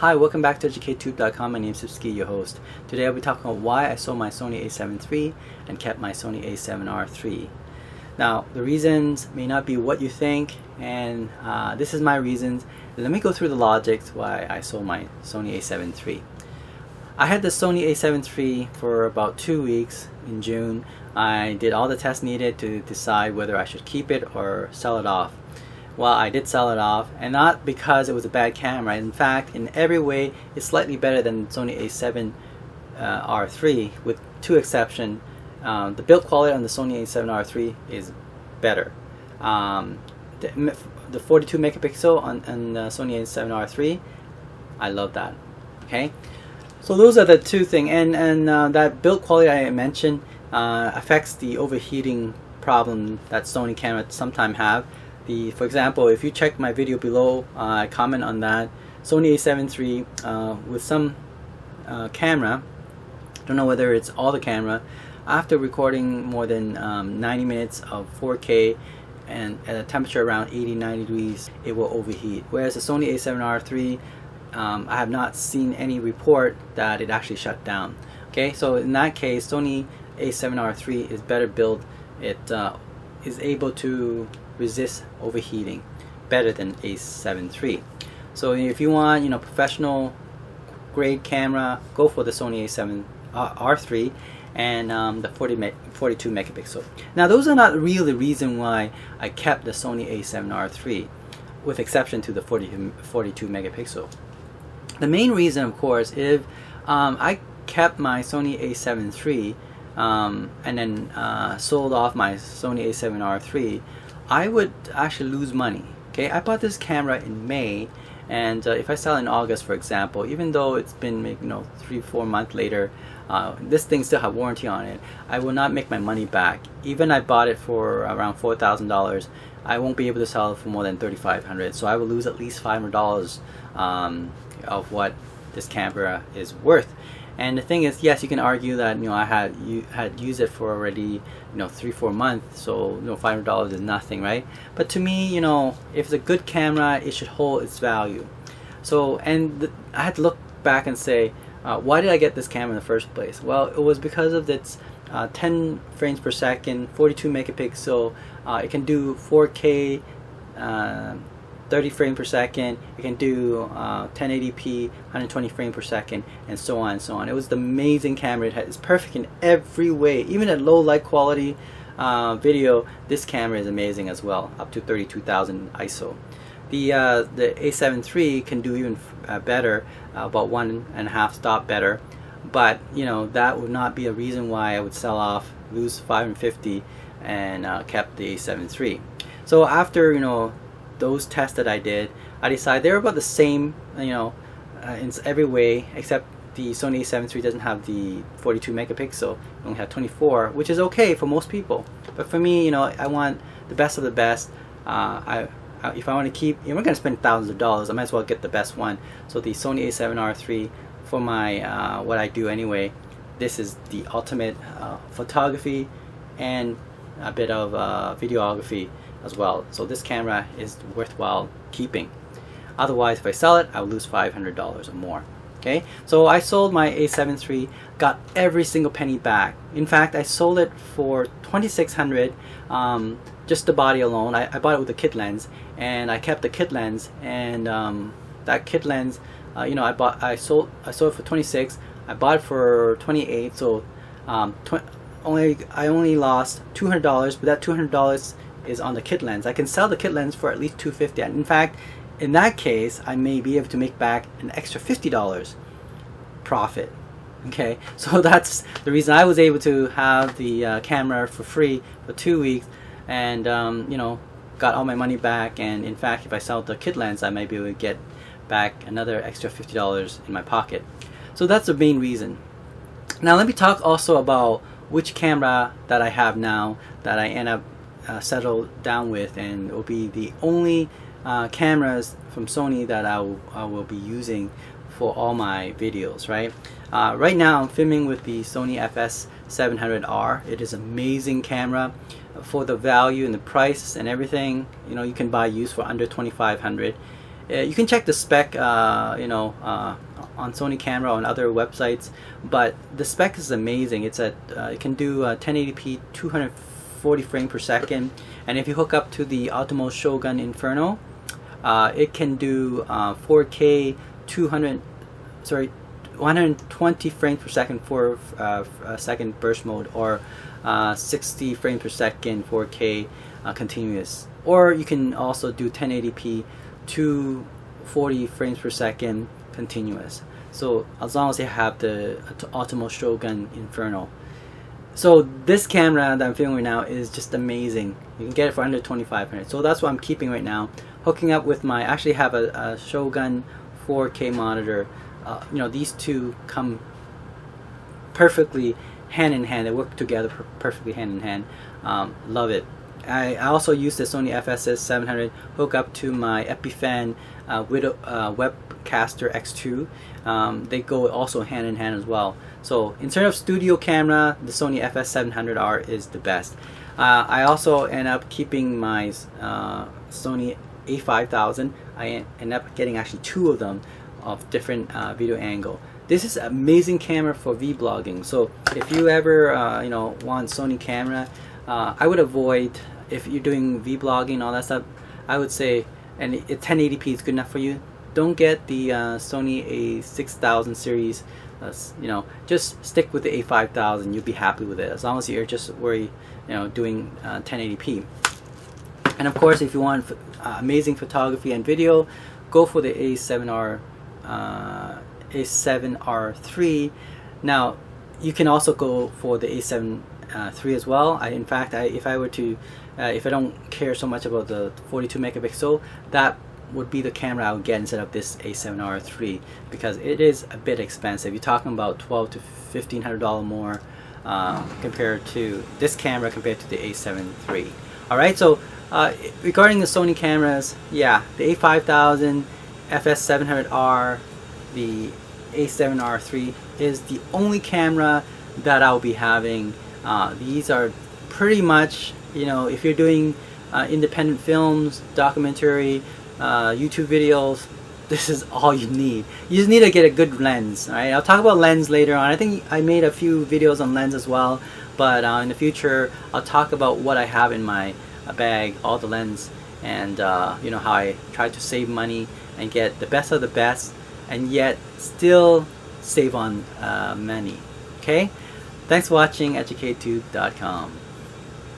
Hi, welcome back to EducateTube.com. My name is Sipsky, your host. Today I'll be talking about why I sold my Sony a7 III and kept my Sony a7r3. Now, the reasons may not be what you think, and this is my reasons. Let me go through the logics why I sold my Sony a7 III. I had the Sony a7 III for about 2 weeks in June. I did all the tests needed to decide whether I should keep it or sell it off. Well, I did sell it off, and not because it was a bad camera. In fact, in every way, it's slightly better than Sony a7r3, with two exceptions. The build quality on the Sony a7r3 is better. The 42 megapixel on the Sony a7r3, I love that. Okay, so those are the two things, and that build quality I mentioned affects the overheating problem that Sony cameras sometimes have. For example, if you check my video below, I comment on that Sony a7 III with some camera, don't know whether it's all the camera, after recording more than 90 minutes of 4K and at a temperature around 80-90 degrees, it will overheat. Whereas the Sony a7r3, I have not seen any report that it actually shut down. Okay, so in that case, Sony a7r3 is better built. It is able to resist overheating better than a7 III. So if you want, professional grade camera, go for the Sony a7r3 and the 42 megapixel. Now, those are not really the reason why I kept the Sony a7r3, with exception to the 42 megapixel. The main reason, of course, if I kept my Sony a7 III and then sold off my Sony a7r3, I would actually lose money. Okay, I bought this camera in May, and if I sell in August, for example, even though it's been 3-4 months later, this thing still have warranty on it, I will not make my money back. Even I bought it for around $4,000, I won't be able to sell it for more than $3,500. So I will lose at least $500 of what this camera is worth. And the thing is, yes, you can argue that I had used it for already 3-4 months, so $500 is nothing, right? But to me, if it's a good camera, it should hold its value. So, and I had to look back and say, why did I get this camera in the first place? Well, it was because of its 10 frames per second, 42 megapixel. It can do 4K. 30 frames per second, it can do 1080p, 120 frames per second, and so on and so on. It was the amazing camera. It's perfect in every way. Even at low light quality video, this camera is amazing as well, up to 32,000 ISO. The a7 III can do even better, about 1.5 stop better, but that would not be a reason why I would sell off, lose $550, and kept the a7 III. So after those tests that I did, I decided they're about the same, in every way, except the Sony a7 III doesn't have the 42 megapixel, it only have 24, which is okay for most people. But for me, I want the best of the best. If I want to keep, we're going to spend thousands of dollars, I might as well get the best one. So the Sony a7r3, for my what I do anyway, this is the ultimate photography and a bit of videography as well. So this camera is worthwhile keeping. Otherwise, if I sell it, I'll lose $500 or more. Okay, so I sold my a7 III, got every single penny back. In fact, I sold it for $2,600, just the body alone. I bought it with a kit lens, and I kept the kit lens. And that kit lens, I sold it for $26. I bought it for $28. So I only lost $200, but that $200 is on the kit lens. I can sell the kit lens for at least $250, and in fact, in that case, I may be able to make back an extra $50 profit. Okay, so that's the reason I was able to have the camera for free for 2 weeks, and got all my money back. And in fact, if I sell the kit lens, I might be able to get back another extra $50 in my pocket. So that's the main reason. Now let me talk also about which camera that I have now that I end up settled down with, and it will be the only cameras from Sony that I will be using for all my videos. Right now I'm filming with the Sony a7r3. It is an amazing camera. For the value and the price and everything, you can buy used for under $2,500. You can check the spec, you know, on Sony camera on other websites, but the spec is amazing. It's at it can do 1080p 240 frames per second, and if you hook up to the Ultimo Shogun Inferno, it can do 4K 120 frames per second for second burst mode, or 60 frames per second 4K continuous. Or you can also do 1080p 240 frames per second continuous. So as long as you have the Ultimo Shogun Inferno. So this camera that I'm filming right now is just amazing. You can get it for under $2,500. So that's what I'm keeping right now. Hooking up with my, I actually have a Shogun 4K monitor. You know, these two come perfectly hand in hand. They work together perfectly hand in hand. Love it. I also use the Sony a7r3 hook up to my Epiphan Webcaster X2. They go also hand in hand as well. So in terms of studio camera, the Sony a7r3 is the best. I also end up keeping my Sony a5000. I end up getting actually two of them of different video angle. This is an amazing camera for vlogging. So if you ever you know, want Sony camera, I would avoid, if you're doing vlogging and all that stuff, I would say, and 1080p is good enough for you, don't get the Sony a6000 series. You know, just stick with the a5000. You'll be happy with it, as long as you're just worried, you know, doing 1080p. And of course, if you want amazing photography and video, go for the a7r3. Now you can also go for the a7 III as well. In fact, if I were to, if I don't care so much about the 42 megapixel, that would be the camera I would get instead of this a7r3, because it is a bit expensive. You're talking about $1,200 to $1,500 more compared to this camera compared to the a7 III. All right, so regarding the Sony cameras, yeah, the a5000, FS700R, the a7r3 is the only camera that I'll be having. These are pretty much, you know, if you're doing independent films, documentary, YouTube videos, this is all you need. You just need to get a good lens. All right, I'll talk about lens later on. I think I made a few videos on lens as well, but in the future I'll talk about what I have in my bag, all the lens, and you know, how I try to save money and get the best of the best, and yet still save on money. Okay, thanks for watching EducateTube.com.